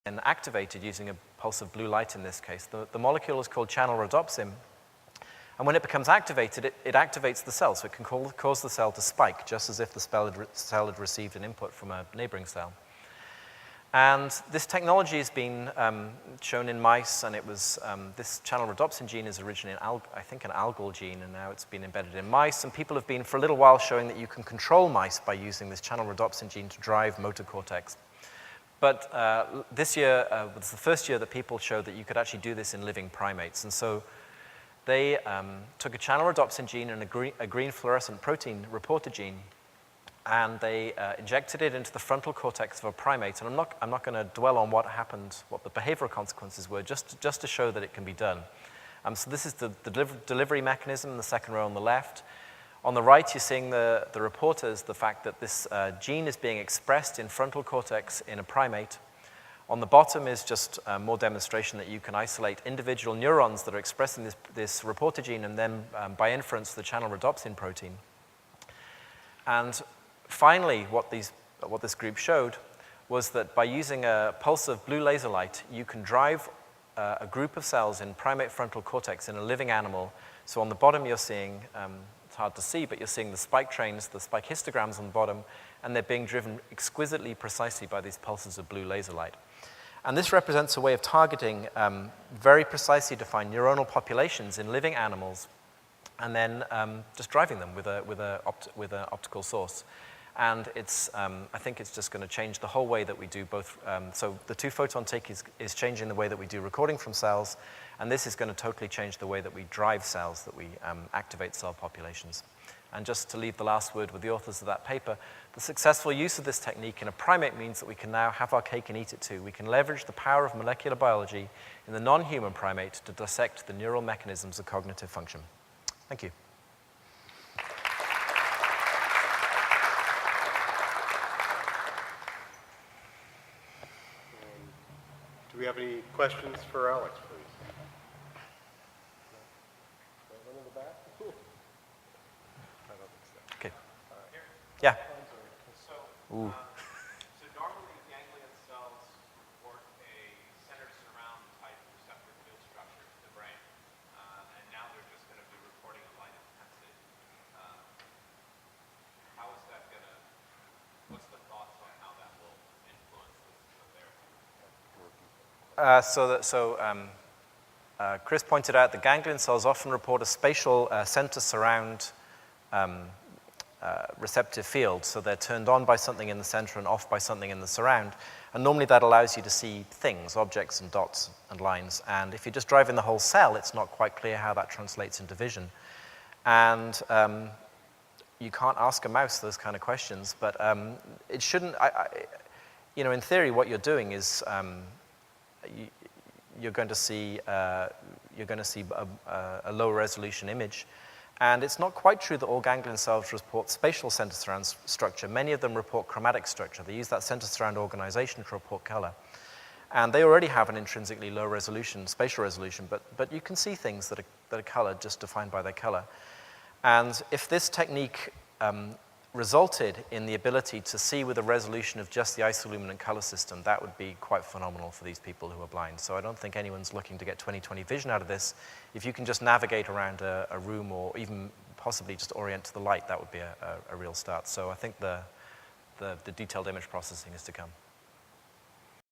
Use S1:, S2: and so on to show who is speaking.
S1: and activated using a pulse of blue light in this case. The molecule is called channel rhodopsin, and when it becomes activated, it activates the cell, so it can cause the cell to spike, just as if the cell had received an input from a neighboring cell. And this technology has been shown in mice, and it was, this channel rhodopsin gene is originally, I think, an algal gene, and now it's been embedded in mice. And people have been, for a little while, showing that you can control mice by using this channel rhodopsin gene to drive motor cortex. But this year was the first year that people showed that you could actually do this in living primates. And so they took a channel rhodopsin gene and a green fluorescent protein reporter gene, and they injected it into the frontal cortex of a primate. And I'm not going to dwell on what happened, what the behavioral consequences were, just to show that it can be done. So this is the delivery mechanism in the second row on the left. On the right, you're seeing the reporters, the fact that this gene is being expressed in frontal cortex in a primate. On the bottom is just more demonstration that you can isolate individual neurons that are expressing this reporter gene, and then by inference, the channel rhodopsin protein. And finally, what this group showed was that by using a pulse of blue laser light, you can drive a group of cells in primate frontal cortex in a living animal. So on the bottom, you're seeing, it's hard to see, but you're seeing the spike trains, the spike histograms on the bottom, and they're being driven exquisitely precisely by these pulses of blue laser light. And this represents a way of targeting very precisely defined neuronal populations in living animals, and then just driving them with an optical source. And it's, I think it's just going to change the whole way that we do both. So the two-photon take is changing the way that we do recording from cells, and this is going to totally change the way that we drive cells, that we activate cell populations. And just to leave the last word with the authors of that paper, the successful use of this technique in a primate means that we can now have our cake and eat it too. We can leverage the power of molecular biology in the non-human primate to dissect the neural mechanisms of cognitive function. Thank you.
S2: Do we have any questions for Alex, please? One in the back? I don't think so.
S1: Okay. Yeah.
S3: So, so normally ganglion cells report a centered surround type receptor field structure to the brain, and now they're just going to be reporting a light intensity. How is that going to? What's the thoughts on how that will influence the therapy?
S1: Chris pointed out that ganglion cells often report a spatial center surround receptive field, so they're turned on by something in the center and off by something in the surround. And normally that allows you to see things, objects and dots and lines. And if you're just driving the whole cell, it's not quite clear how that translates into vision. And you can't ask a mouse those kind of questions, but it shouldn't, you know, in theory, what you're doing is you're going to see a low resolution image. And it's not quite true that all ganglion cells report spatial center surround structure. Many of them report chromatic structure. They use that center surround organization to report color. And they already have an intrinsically low resolution, spatial resolution, but you can see things that are colored, just defined by their color. And if this technique resulted in the ability to see with a resolution of just the isoluminant color system, that would be quite phenomenal for these people who are blind. So I don't think anyone's looking to get 20/20 vision out of this. If you can just navigate around a room, or even possibly just orient to the light, that would be a real start. So I think the detailed image processing is to come.